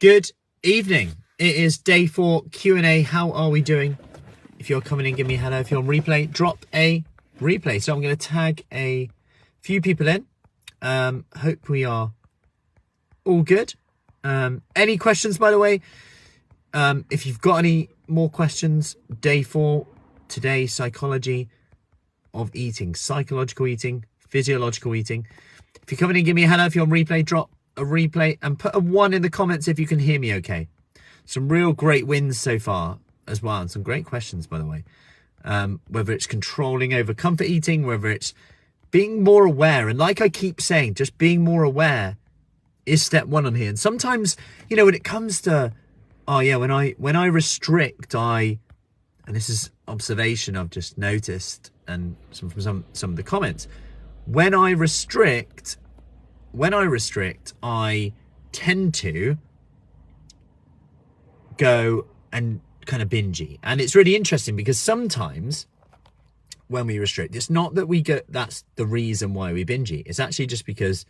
Good evening. It is day 4 Q&A. How are we doing? If you're coming in, give me a hello. If you're on replay, drop a replay. So I'm going to tag a few people in. Hope we are all good. Any questions, by the way? If you've got any more questions, day 4 today, psychology of eating, psychological eating, physiological eating. If you're coming in, give me a hello. If you're on replay, drop a replay and put a 1 in the comments if you can hear me okay. Some real great wins so far as well, and some great questions, by the way. Whether it's controlling over comfort eating, whether it's being more aware, and like I keep saying, just being more aware is step 1 on here. And sometimes, you know, when it comes to when I restrict, and this is observation I've just noticed, and from some of the comments, when I restrict, I tend to go and kind of bingey. And it's really interesting because sometimes when we restrict, it's not that that's the reason why we bingey. It's actually just because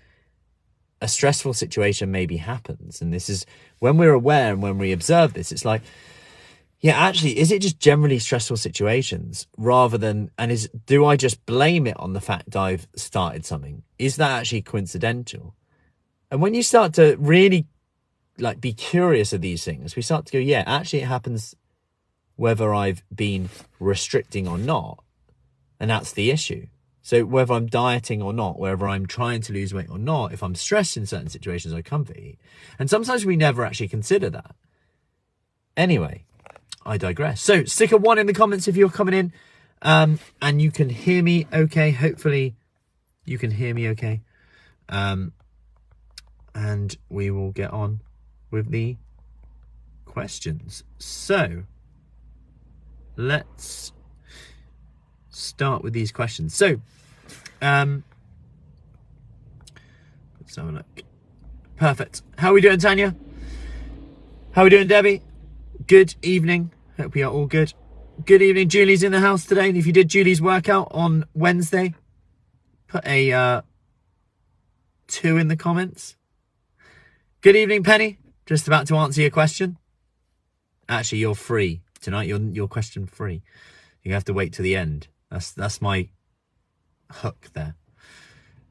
a stressful situation maybe happens. And this is when we're aware and when we observe this, it's like, yeah, actually, is it just generally stressful situations rather than, do I just blame it on the fact I've started something? Is that actually coincidental? And when you start to really be curious of these things, we start to go, yeah, actually it happens whether I've been restricting or not. And that's the issue. So whether I'm dieting or not, whether I'm trying to lose weight or not, if I'm stressed in certain situations, I comfort eat. And sometimes we never actually consider that. Anyway, I digress. So stick a 1 in the comments if you're coming in and you can hear me okay. Hopefully you can hear me okay. And we will get on with the questions. So let's start with these questions. So let's have a look. Perfect. How are we doing, Tanya? How are we doing, Debbie? Good evening. Hope we are all good. Good evening. Julie's in the house today. And if you did Julie's workout on Wednesday, put a 2 in the comments. Good evening, Penny. Just about to answer your question. Actually, you're free tonight. You're question free. You have to wait to the end. That's my hook there.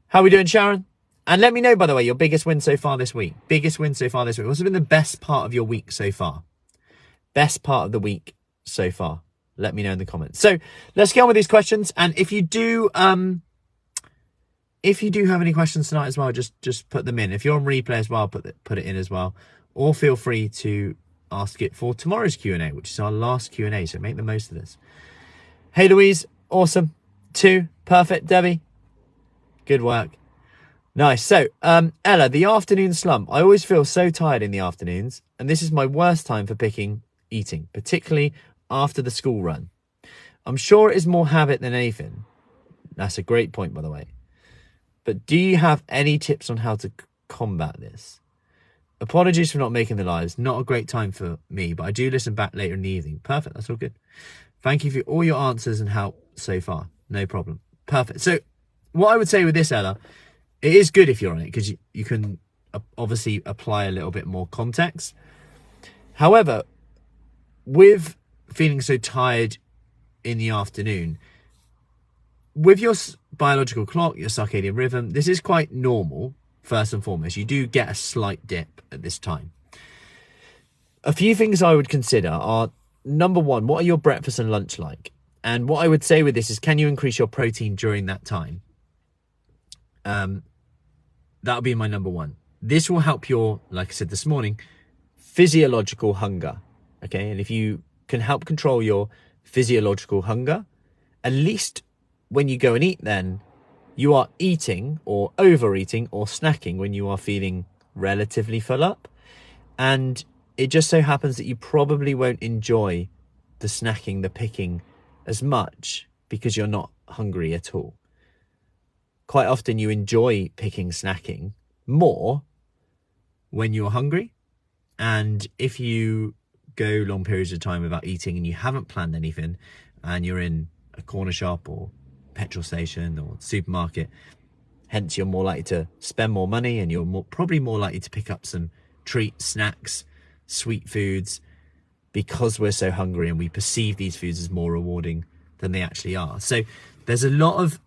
How are we doing, Sharon? And let me know, by the way, your biggest win so far this week. Biggest win so far this week. What's been the best part of your week so far? Best part of the week so far. Let me know in the comments. So let's get on with these questions. And if you do have any questions tonight as well, just put them in. If you're on replay as well, put it in as well. Or feel free to ask it for tomorrow's Q&A, which is our last Q&A. So make the most of this. Hey, Louise. Awesome. 2. Perfect. Debbie. Good work. Nice. So, Ella, the afternoon slump. I always feel so tired in the afternoons, and this is my worst time for eating, particularly after the school run. I'm sure it is more habit than anything. That's a great point, by the way. But do you have any tips on how to combat this? Apologies for not making the lives. Not a great time for me, but I do listen back later in the evening. Perfect. That's all good. Thank you for all your answers and help so far. No problem. Perfect. So what I would say with this, Ella, it is good if you're on it because you can obviously apply a little bit more context. However, with feeling so tired in the afternoon, with your biological clock, your circadian rhythm, this is quite normal, first and foremost. You do get a slight dip at this time. A few things I would consider are, number 1, what are your breakfast and lunch like? And what I would say with this is, can you increase your protein during that time? That would be my number 1. This will help your, like I said this morning, physiological hunger. Okay, and if you can help control your physiological hunger, at least when you go and eat, then you are eating or overeating or snacking when you are feeling relatively full up. And it just so happens that you probably won't enjoy the snacking, the picking as much because you're not hungry at all. Quite often you enjoy picking, snacking more when you're hungry. And if you go long periods of time without eating and you haven't planned anything and you're in a corner shop or petrol station or supermarket, hence you're more likely to spend more money and you're probably more likely to pick up some treats, snacks, sweet foods because we're so hungry and we perceive these foods as more rewarding than they actually are. So there's a lot of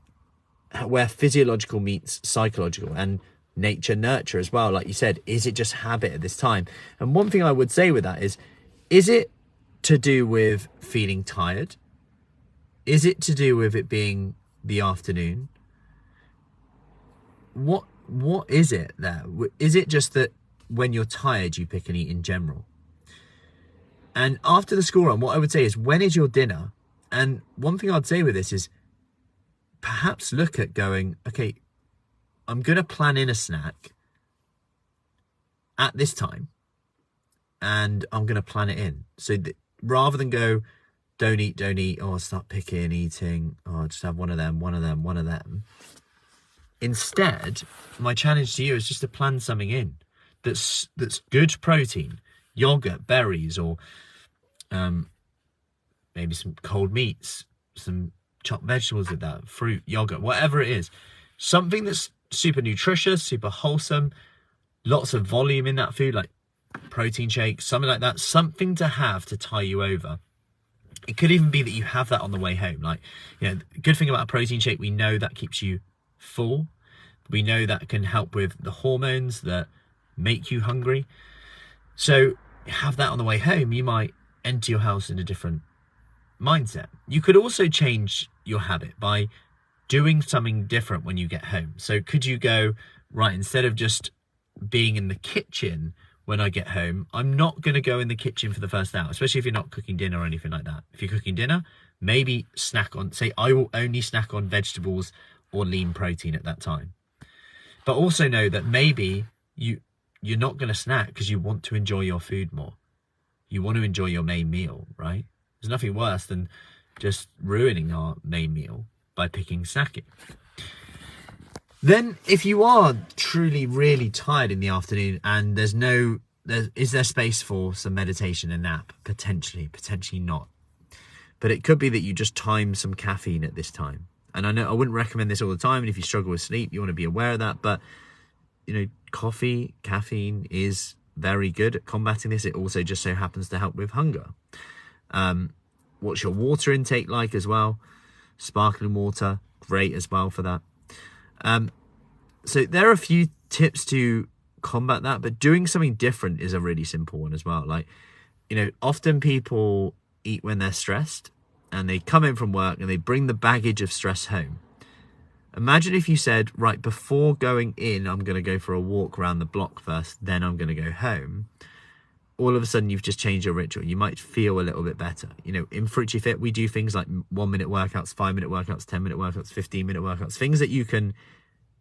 where physiological meets psychological, and nature nurture as well. Like you said, is it just habit at this time? And one thing I would say with that is it to do with feeling tired? Is it to do with it being the afternoon? What is it there? Is it just that when you're tired you pick and eat in general? And after the school run, what I would say is, when is your dinner? And one thing I'd say with this is perhaps look at going, okay, I'm going to plan in a snack at this time and I'm going to plan it in. So rather than go, don't eat, oh, I'll start picking, eating, oh, I'll just have one of them. Instead, my challenge to you is just to plan something in that's good protein, yogurt, berries, or maybe some cold meats, some chopped vegetables with that, fruit, yogurt, whatever it is. Something that's super nutritious, super wholesome, lots of volume in that food, like protein shakes, something like that. Something to have to tie you over. It could even be that you have that on the way home. Like, you know, the good thing about a protein shake, we know that keeps you full. We know that can help with the hormones that make you hungry. So have that on the way home. You might enter your house in a different mindset. You could also change your habit by doing something different when you get home. So could you go, right, instead of just being in the kitchen when I get home, I'm not going to go in the kitchen for the first hour, especially if you're not cooking dinner or anything like that. If you're cooking dinner, maybe snack on, say, I will only snack on vegetables or lean protein at that time. But also know that maybe you're not going to snack because you want to enjoy your food more. You want to enjoy your main meal, right? There's nothing worse than just ruining our main meal by picking snacking. Then if you are truly really tired in the afternoon and is there space for some meditation and nap? Potentially not. But it could be that you just time some caffeine at this time. And I know I wouldn't recommend this all the time, and if you struggle with sleep, you want to be aware of that. But, you know, caffeine is very good at combating this. It also just so happens to help with hunger. What's your water intake like as well? Sparkling water, great as well for that. So there are a few tips to combat that, but doing something different is a really simple one as well. Like, you know, often people eat when they're stressed and they come in from work and they bring the baggage of stress home. Imagine if you said, right, before going in, I'm going to go for a walk around the block first, then I'm going to go home. All of a sudden, you've just changed your ritual. You might feel a little bit better. You know, in Fruity Fit, we do things like 1-minute workouts, 5-minute workouts, 10-minute workouts, 15-minute workouts, things that you can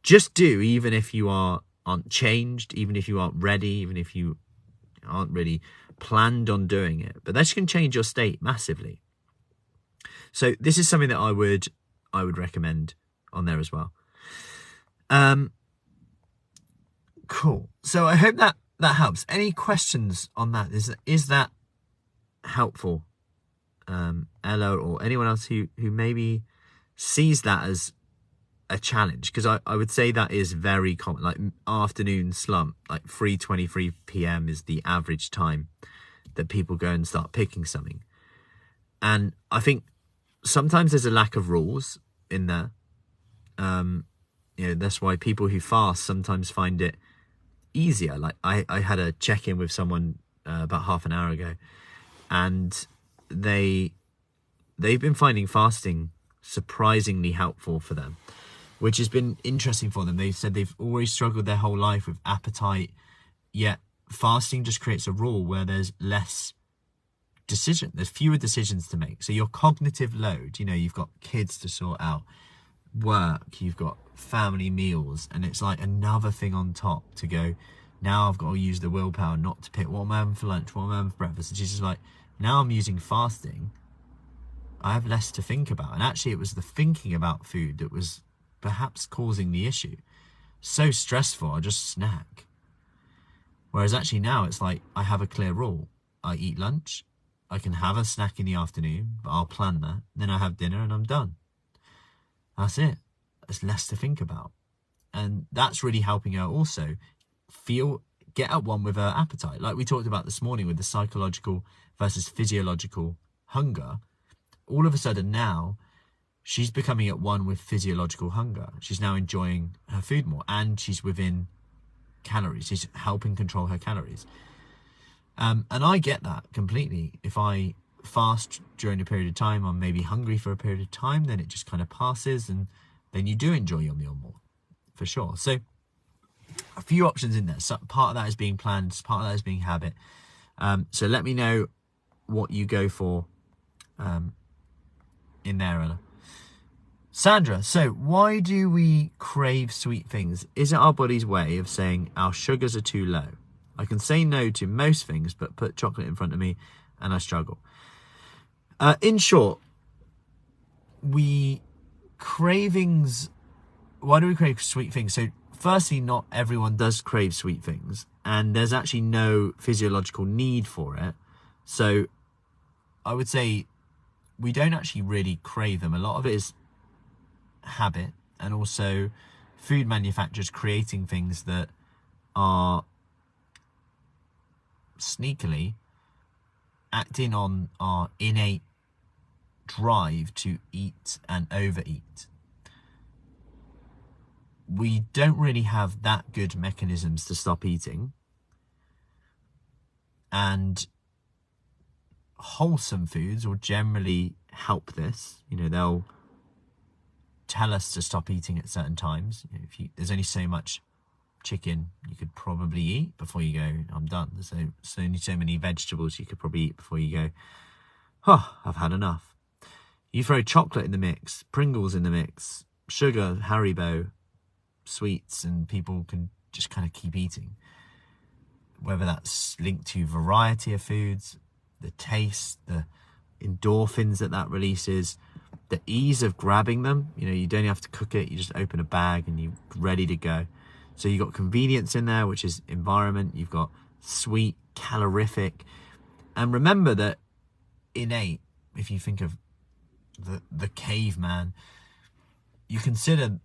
just do even if you aren't changed, even if you aren't ready, even if you aren't really planned on doing it. But this can change your state massively. So this is something that I would recommend on there as well. Cool. So I hope that helps. Any questions on that? Is that helpful? Ella or anyone else who maybe sees that as a challenge, because I would say that is very common. Like afternoon slump, like 3:23 p.m. is the average time that people go and start picking something. And I think sometimes there's a lack of rules in there. You know, that's why people who fast sometimes find it easier. Like I had a check-in with someone about half an hour ago, and they've been finding fasting surprisingly helpful for them, which has been interesting for them. They've said they've always struggled their whole life with appetite, yet fasting just creates a rule where there's there's fewer decisions to make. So your cognitive load, you know, you've got kids to sort out, work, you've got family meals, and it's like another thing on top to go, now I've got to use the willpower not to pick what am I having for lunch, what am I having for breakfast. And she's just like, now I'm using fasting, I have less to think about. And actually it was the thinking about food that was perhaps causing the issue. So stressful, I just snack. Whereas actually now it's like, I have a clear rule. I eat lunch, I can have a snack in the afternoon, but I'll plan that. Then I have dinner and I'm done. That's it. There's less to think about. And that's really helping her also get at one with her appetite. Like we talked about this morning with the psychological versus physiological hunger. All of a sudden now, she's becoming at one with physiological hunger. She's now enjoying her food more, and she's within calories. She's helping control her calories. And I get that completely. If I fast during a period of time, I'm maybe hungry for a period of time, then it just kind of passes, and then you do enjoy your meal more, for sure. So a few options in there. So part of that is being planned, part of that is being habit. So let me know what you go for in there, Ella. Sandra, so why do we crave sweet things? Is it our body's way of saying our sugars are too low? I can say no to most things, but put chocolate in front of me and I struggle. In short, why do we crave sweet things? So firstly, not everyone does crave sweet things, and there's actually no physiological need for it. So I would say we don't actually really crave them. A lot of it is habit, and also food manufacturers creating things that are sneakily acting on our innate drive to eat and overeat. We don't really have that good mechanisms to stop eating, and wholesome foods will generally help this. You know, they'll tell us to stop eating at certain times. You know, there's only so much chicken you could probably eat before you go, I'm done. There's only so many vegetables you could probably eat before you go, oh, I've had enough. You throw chocolate in the mix, Pringles in the mix, sugar, Haribo, sweets, and people can just kind of keep eating. Whether that's linked to variety of foods, the taste, the endorphins that releases, the ease of grabbing them. You know, you don't have to cook it, you just open a bag and you're ready to go. So you've got convenience in there, which is environment. You've got sweet, calorific. And remember that innate, if you think of the caveman, you consider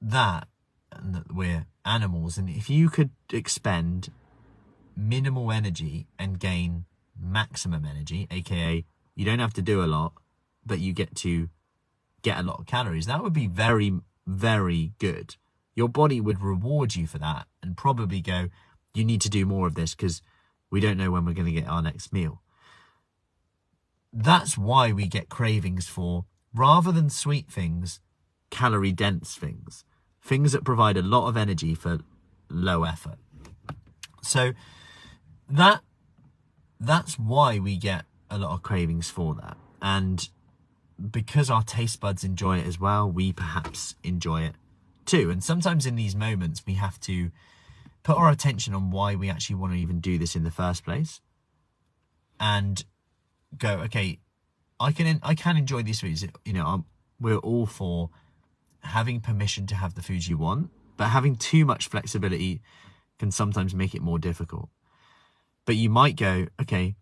that, and that we're animals. And if you could expend minimal energy and gain maximum energy, aka you don't have to do a lot, but you get to get a lot of calories, that would be very, very good. Your body would reward you for that and probably go, you need to do more of this because we don't know when we're going to get our next meal. That's why we get cravings for, rather than sweet things, calorie dense things, things that provide a lot of energy for low effort. So that's why we get a lot of cravings for that. And because our taste buds enjoy it as well, we perhaps enjoy it too. And sometimes in these moments, we have to put our attention on why we actually want to even do this in the first place, and go, okay, I can enjoy these foods. You know, we're all for having permission to have the foods you want, but having too much flexibility can sometimes make it more difficult. But you might go, okay,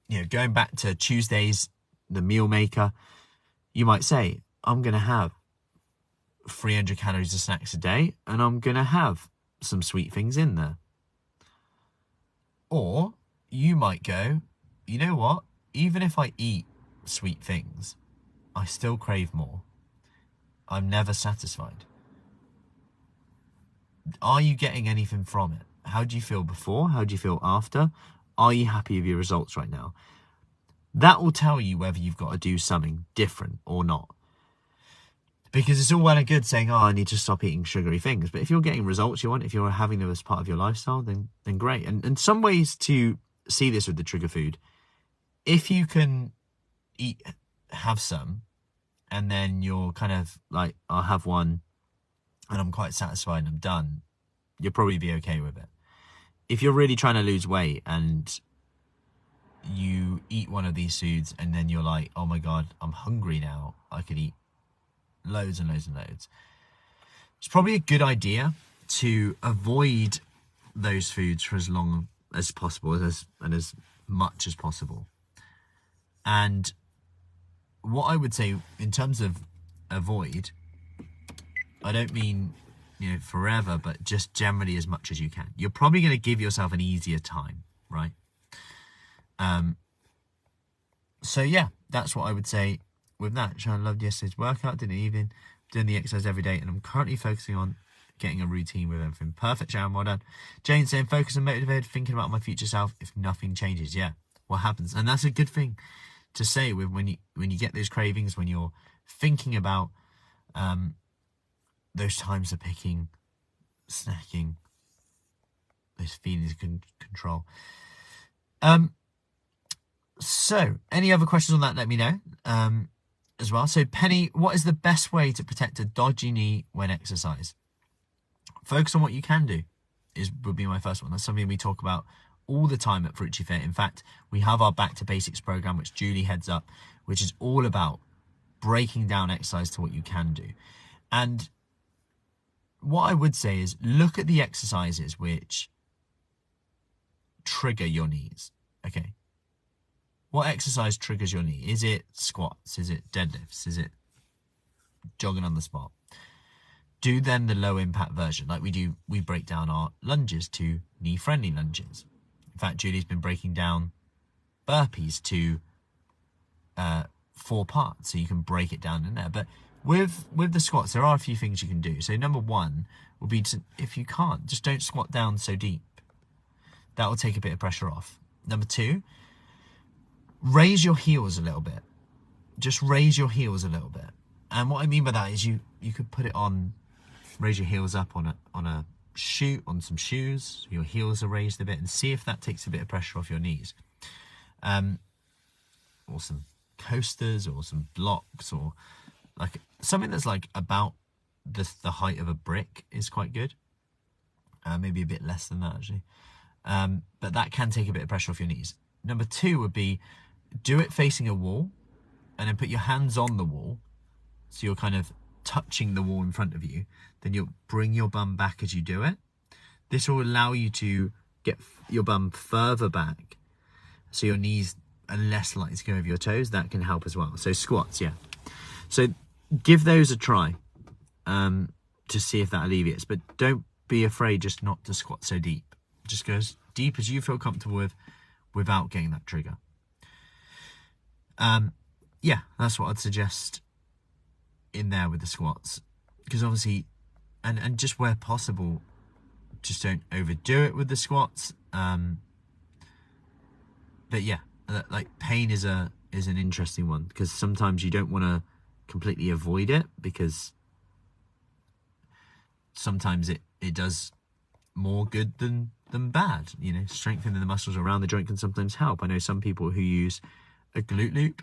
you know, going back to Tuesdays, the meal maker, you might say, I'm going to have 300 calories of snacks a day, and I'm going to have some sweet things in there. Or you might go, you know what? Even if I eat sweet things, I still crave more. I'm never satisfied. Are you getting anything from it? How do you feel before? How do you feel after? Are you happy with your results right now? That will tell you whether you've got to do something different or not. Because it's all well and good saying, oh, I need to stop eating sugary things. But if you're getting results you want, if you're having them as part of your lifestyle, then great. And some ways to see this with the trigger food, if you can have some, and then you're kind of like, I'll have one and I'm quite satisfied and I'm done, you'll probably be okay with it. If you're really trying to lose weight and you eat one of these foods and then you're like, oh my God, I'm hungry now, I could eat loads and loads and loads, it's probably a good idea to avoid those foods for as long as possible and as much as possible. And what I would say in terms of avoid, I don't mean forever, but just generally as much as you can. You're probably going to give yourself an easier time, right? So yeah, that's what I would say with that. Sharon loved yesterday's workout, did an evening, doing the exercise every day, and I'm currently focusing on getting a routine with everything. Perfect, Sharon, well done. Jane saying, focus and motivated, thinking about my future self if nothing changes. Yeah, what happens? And that's a good thing to say with when you get those cravings, when you're thinking about those times of picking, snacking, those feelings of control. So any other questions on that, let me know as well. So Penny, what is the best way to protect a dodgy knee when exercise? Focus on what you can do would be my first one. That's something we talk about all the time at Fruity Fit. In fact, we have our Back to Basics program, which Julie heads up, which is all about breaking down exercise to what you can do. And what I would say is look at the exercises which trigger your knees. Okay. What exercise triggers your knee? Is it squats? Is it deadlifts? Is it jogging on the spot? Do then the low impact version. Like we do, we break down our lunges to knee friendly lunges. In fact, Julie's been breaking down burpees to 4 parts, so you can break it down in there. But with the squats, there are a few things you can do. So number one would be to, if you can't, just don't squat down so deep. That will take a bit of pressure off. Number two, raise your heels a little bit. Just raise your heels a little bit. And what I mean by that is you could put it on, raise your heels up on a shoe, on some shoes. Your heels are raised a bit, and see if that takes a bit of pressure off your knees. Or some coasters, or some blocks, or like something that's like about the height of a brick is quite good. Maybe a bit less than that actually. But that can take a bit of pressure off your knees. Number two would be do it facing a wall, and then put your hands on the wall. So you're kind of touching the wall in front of you. Then you'll bring your bum back as you do it. This will allow you to get your bum further back, so your knees are less likely to go over your toes. That can help as well. So squats, yeah. So give those a try to see if that alleviates. But don't be afraid just not to squat so deep. Just go as deep as you feel comfortable with without getting that trigger. Yeah, that's what I'd suggest in there with the squats. Because obviously, and just where possible, just don't overdo it with the squats. But yeah, like pain is an interesting one, because sometimes you don't want to completely avoid it, because sometimes it does more good than bad. Strengthening the muscles around the joint can sometimes help. I know some people who use a glute loop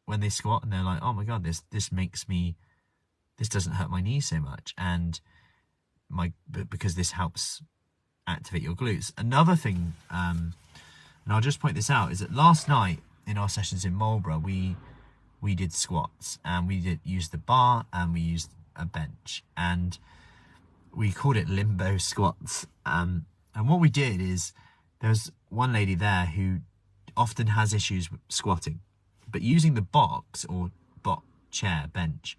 when they squat, and they're like, oh my god, this doesn't hurt my knees so much, and because this helps activate your glutes. Another thing, and I'll just point this out, is that last night in our sessions in Marlborough, we did squats, and we did use the bar, and we used a bench, and we called it limbo squats. And what we did is, there's one lady there who often has issues with squatting, but using the box or chair, bench,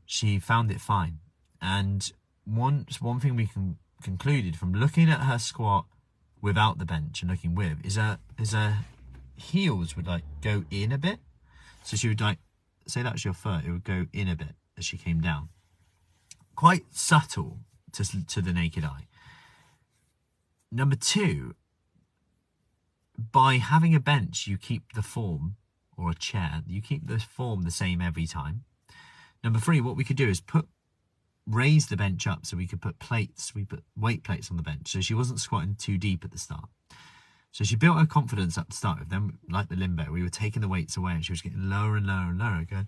she found it fine. And one thing we concluded from looking at her squat without the bench and looking with is her heels would like go in a bit. So she would like, say that's your foot, it would go in a bit as she came down. Quite subtle to the naked eye. Number two, by having a bench, you keep the form, or a chair, you keep the form the same every time. Number three, what we could do is raise the bench up, so we could put plates, we put weight plates on the bench, so she wasn't squatting too deep at the start. So she built her confidence up to start with. Then, like the limbo, we were taking the weights away, and she was getting lower and lower and lower, going,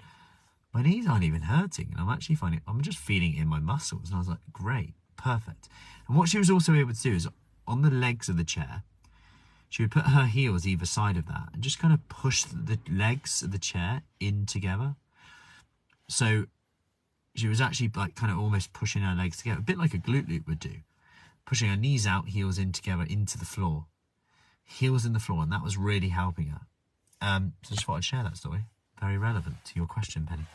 my knees aren't even hurting, and I'm just feeling it in my muscles. And I was like, great, perfect. And what she was also able to do is, on the legs of the chair, she would put her heels either side of that and just kind of push the legs of the chair in together. So she was actually like kind of almost pushing her legs together, a bit like a glute loop would do. Pushing her knees out, heels in together into the floor. Heels in the floor, and that was really helping her. So just thought I'd share that story. Very relevant to your question, Penny.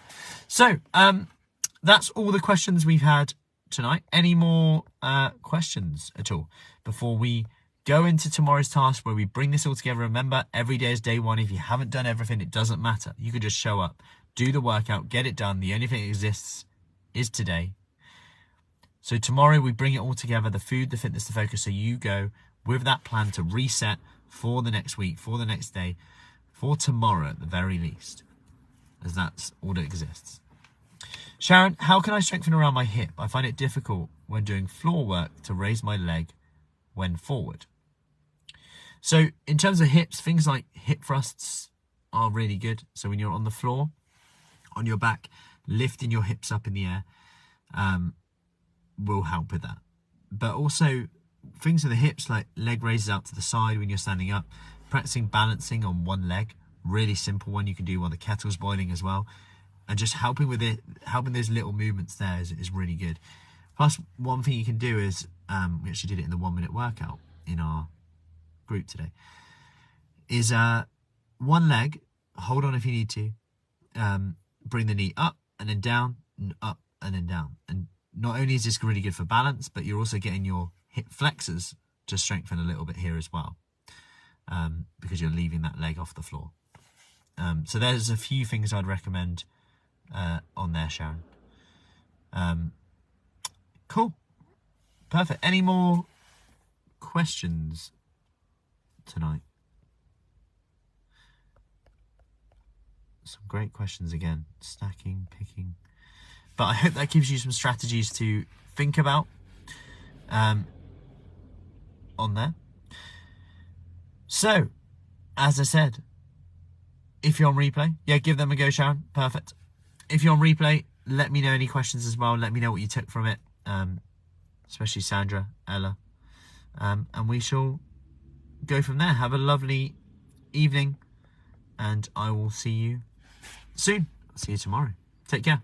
So that's all the questions we've had tonight. Any more questions at all before we go into tomorrow's task where we bring this all together? Remember, every day is day one. If you haven't done everything, it doesn't matter. You could just show up, do the workout, get it done. The only thing that exists is today. So tomorrow we bring it all together, the food, the fitness, the focus. So you go with that plan to reset for the next week, for the next day, for tomorrow at the very least, as that's all that exists. Sharon, how can I strengthen around my hip? I find it difficult when doing floor work to raise my leg when forward. So in terms of hips, things like hip thrusts are really good. So when you're on the floor, on your back, lifting your hips up in the air will help with that. But also things with the hips, like leg raises out to the side when you're standing up, practicing balancing on one leg, really simple one you can do while the kettle's boiling as well. And just helping with it, helping those little movements there is really good. Plus, one thing you can do is, we actually did it in the 1 minute workout in our group today, is one leg, hold on if you need to, bring the knee up and then down, and up and then down. And not only is this really good for balance, but you're also getting your hip flexors to strengthen a little bit here as well, because you're leaving that leg off the floor. So there's a few things I'd recommend on there, Sharon. Cool. Perfect. Any more questions tonight? Some great questions again. Stacking, picking. But I hope that gives you some strategies to think about on there. So, as I said, if you're on replay, yeah, give them a go, Sharon. Perfect. If you're on replay, let me know any questions as well. Let me know what you took from it, especially Sandra, Ella. And we shall go from there. Have a lovely evening, and I will see you soon. I'll see you tomorrow. Take care.